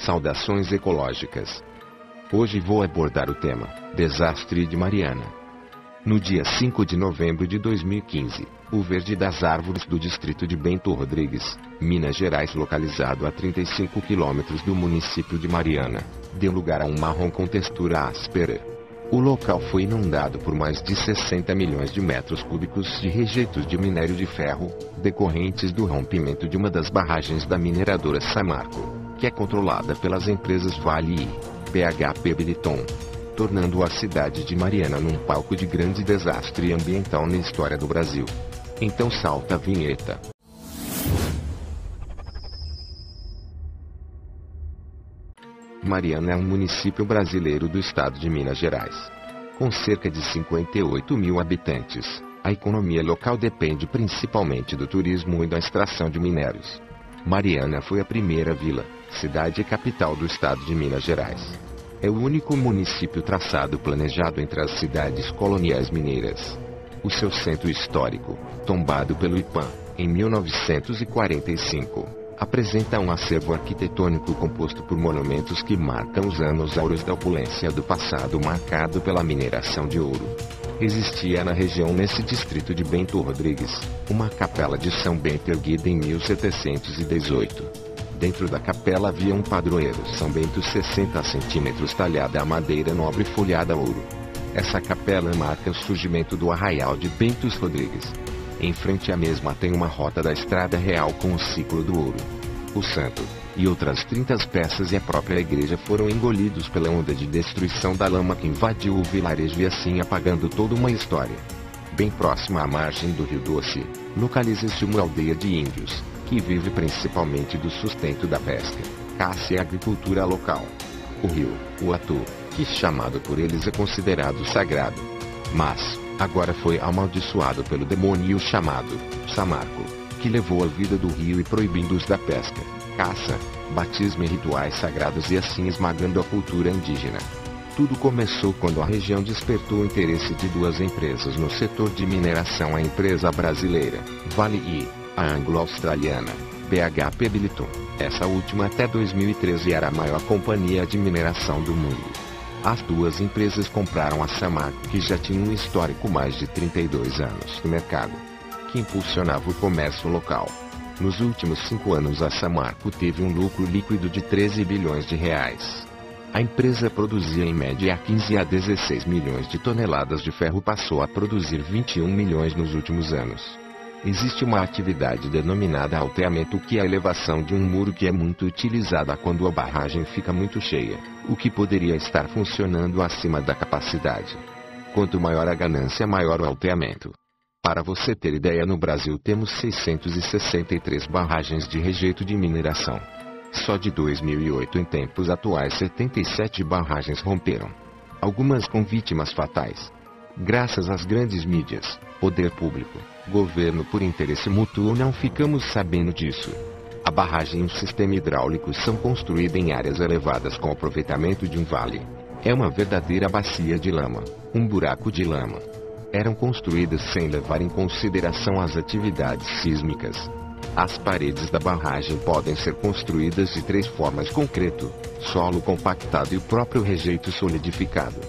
Saudações ecológicas. Hoje vou abordar o tema Desastre de Mariana. No dia 5 de novembro de 2015, o verde das árvores do distrito de Bento Rodrigues, Minas Gerais, localizado a 35 quilômetros do município de Mariana, deu lugar a um marrom com textura áspera. O local foi inundado por mais de 60 milhões de metros cúbicos de rejeitos de minério de ferro, decorrentes do rompimento de uma das barragens da mineradora Samarco, que é controlada pelas empresas Vale e BHP Billiton, tornando a cidade de Mariana num palco de grande desastre ambiental na história do Brasil. Então salta a vinheta. Mariana é um município brasileiro do estado de Minas Gerais. Com cerca de 58 mil habitantes, a economia local depende principalmente do turismo e da extração de minérios. Mariana foi a primeira vila, cidade e capital do estado de Minas Gerais. É o único município traçado planejado entre as cidades coloniais mineiras. O seu centro histórico, tombado pelo IPAM, em 1945, apresenta um acervo arquitetônico composto por monumentos que marcam os anos áureos da opulência do passado marcado pela mineração de ouro. Existia na região, nesse distrito de Bento Rodrigues, uma capela de São Bento erguida em 1718. Dentro da capela havia um padroeiro São Bento 60 centímetros talhada a madeira nobre folhada a ouro. Essa capela marca o surgimento do arraial de Bentos Rodrigues. Em frente à mesma tem uma rota da estrada real com o ciclo do ouro. O santo, e outras 30 peças e a própria igreja foram engolidos pela onda de destruição da lama que invadiu o vilarejo e assim apagando toda uma história. Bem próxima à margem do Rio Doce, localiza-se uma aldeia de índios, que vive principalmente do sustento da pesca, caça e agricultura local. O rio, o Atu, que chamado por eles é considerado sagrado, mas agora foi amaldiçoado pelo demônio chamado Samarco, que levou a vida do rio e proibindo-os da pesca, caça, batismo e rituais sagrados e assim esmagando a cultura indígena. Tudo começou quando a região despertou o interesse de duas empresas no setor de mineração: a empresa brasileira Vale e a anglo-australiana BHP Billiton. Essa última até 2013 era a maior companhia de mineração do mundo. As duas empresas compraram a Samarco, que já tinha um histórico mais de 32 anos no mercado, que impulsionava o comércio local. Nos últimos 5 anos a Samarco teve um lucro líquido de 13 bilhões de reais. A empresa produzia em média 15 a 16 milhões de toneladas de ferro, passou a produzir 21 milhões nos últimos anos. Existe uma atividade denominada alteamento, que é a elevação de um muro que é muito utilizada quando a barragem fica muito cheia, o que poderia estar funcionando acima da capacidade. Quanto maior a ganância, maior o alteamento. Para você ter ideia, no Brasil temos 663 barragens de rejeito de mineração. Só de 2008 em tempos atuais 77 barragens romperam. Algumas com vítimas fatais. Graças às grandes mídias, poder público, governo, por interesse mútuo, não ficamos sabendo disso. A barragem e o sistema hidráulico são construídos em áreas elevadas com aproveitamento de um vale. É uma verdadeira bacia de lama, um buraco de lama. Eram construídas sem levar em consideração as atividades sísmicas. As paredes da barragem podem ser construídas de 3 formas: concreto, solo compactado e o próprio rejeito solidificado.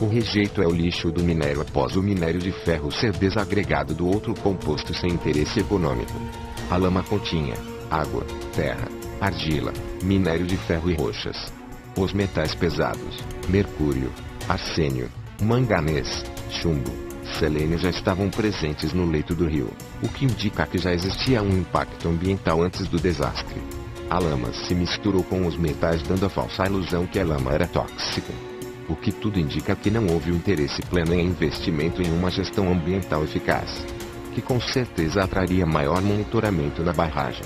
O rejeito é o lixo do minério após o minério de ferro ser desagregado do outro composto sem interesse econômico. A lama continha água, terra, argila, minério de ferro e rochas. Os metais pesados, mercúrio, arsênio, manganês, chumbo, selênio já estavam presentes no leito do rio, o que indica que já existia um impacto ambiental antes do desastre. A lama se misturou com os metais, dando a falsa ilusão que a lama era tóxica. O que tudo indica que não houve o interesse pleno em investimento em uma gestão ambiental eficaz, que com certeza atraria maior monitoramento na barragem,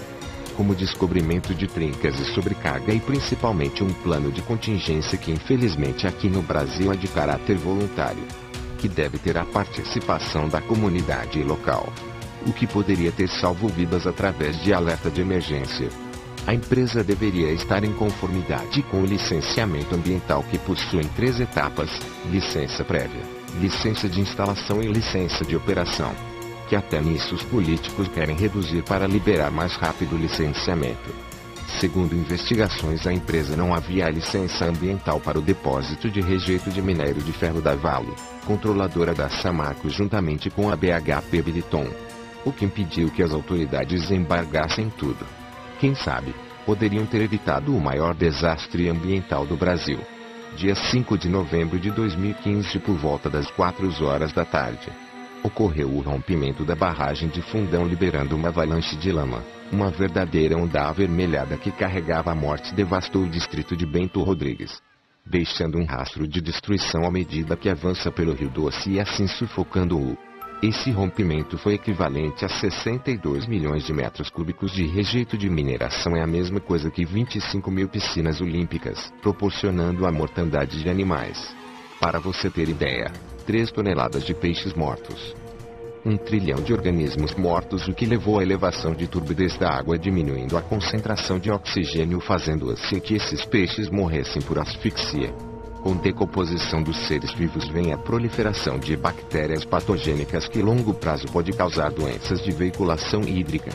como descobrimento de trincas e sobrecarga, e principalmente um plano de contingência que infelizmente aqui no Brasil é de caráter voluntário, que deve ter a participação da comunidade local, o que poderia ter salvo vidas através de alerta de emergência. A empresa deveria estar em conformidade com o licenciamento ambiental, que possui 3 etapas: licença prévia, licença de instalação e licença de operação, que até nisso os políticos querem reduzir para liberar mais rápido o licenciamento. Segundo investigações, a empresa não havia a licença ambiental para o depósito de rejeito de minério de ferro da Vale, controladora da Samarco juntamente com a BHP Billiton, o que impediu que as autoridades embargassem tudo. Quem sabe, poderiam ter evitado o maior desastre ambiental do Brasil. Dia 5 de novembro de 2015, por volta das 4 horas da tarde, ocorreu o rompimento da barragem de Fundão, liberando uma avalanche de lama. Uma verdadeira onda avermelhada que carregava a morte devastou o distrito de Bento Rodrigues, deixando um rastro de destruição à medida que avança pelo Rio Doce e assim sufocando-o. Esse rompimento foi equivalente a 62 milhões de metros cúbicos de rejeito de mineração. É a mesma coisa que 25 mil piscinas olímpicas, proporcionando a mortandade de animais. Para você ter ideia, 3 toneladas de peixes mortos, 1 trilhão de organismos mortos, o que levou à elevação de turbidez da água, diminuindo a concentração de oxigênio, fazendo assim que esses peixes morressem por asfixia. Com decomposição dos seres vivos vem a proliferação de bactérias patogênicas que a longo prazo pode causar doenças de veiculação hídrica.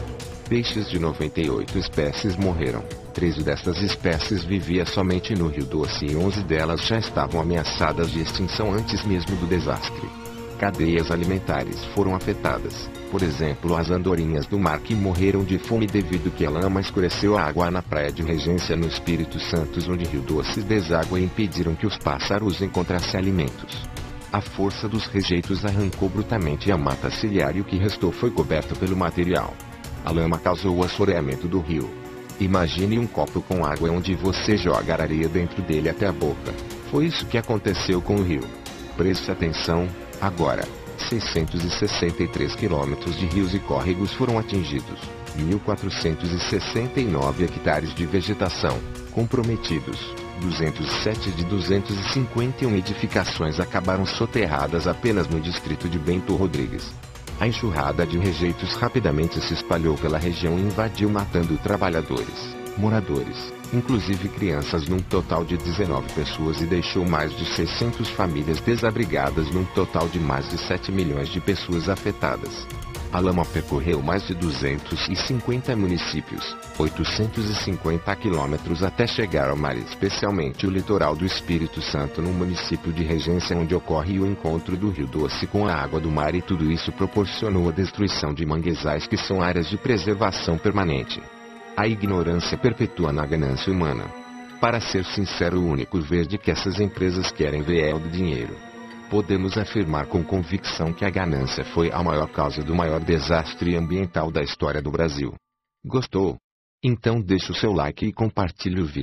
Peixes de 98 espécies morreram. 13 destas espécies viviam somente no Rio Doce e 11 delas já estavam ameaçadas de extinção antes mesmo do desastre. Cadeias alimentares foram afetadas. Por exemplo, as andorinhas do mar que morreram de fome devido que a lama escureceu a água na praia de Regência, no Espírito Santo, onde Rio Doce deságua, e impediram que os pássaros encontrassem alimentos. A força dos rejeitos arrancou brutalmente a mata ciliar e o que restou foi coberto pelo material. A lama causou o assoreamento do rio. Imagine um copo com água onde você joga areia dentro dele até a boca. Foi isso que aconteceu com o rio. Preste atenção. Agora, 663 quilômetros de rios e córregos foram atingidos, 1.469 hectares de vegetação comprometidos, 207 de 251 edificações acabaram soterradas apenas no distrito de Bento Rodrigues. A enxurrada de rejeitos rapidamente se espalhou pela região e invadiu, matando trabalhadores, moradores, inclusive crianças, num total de 19 pessoas, e deixou mais de 600 famílias desabrigadas, num total de mais de 7 milhões de pessoas afetadas. A lama percorreu mais de 250 municípios, 850 quilômetros até chegar ao mar, especialmente o litoral do Espírito Santo, no município de Regência, onde ocorre o encontro do Rio Doce com a água do mar, e tudo isso proporcionou a destruição de manguezais, que são áreas de preservação permanente. A ignorância perpetua na ganância humana. Para ser sincero, o único verde que essas empresas querem ver é o do dinheiro. Podemos afirmar com convicção que a ganância foi a maior causa do maior desastre ambiental da história do Brasil. Gostou? Então deixe o seu like e compartilhe o vídeo.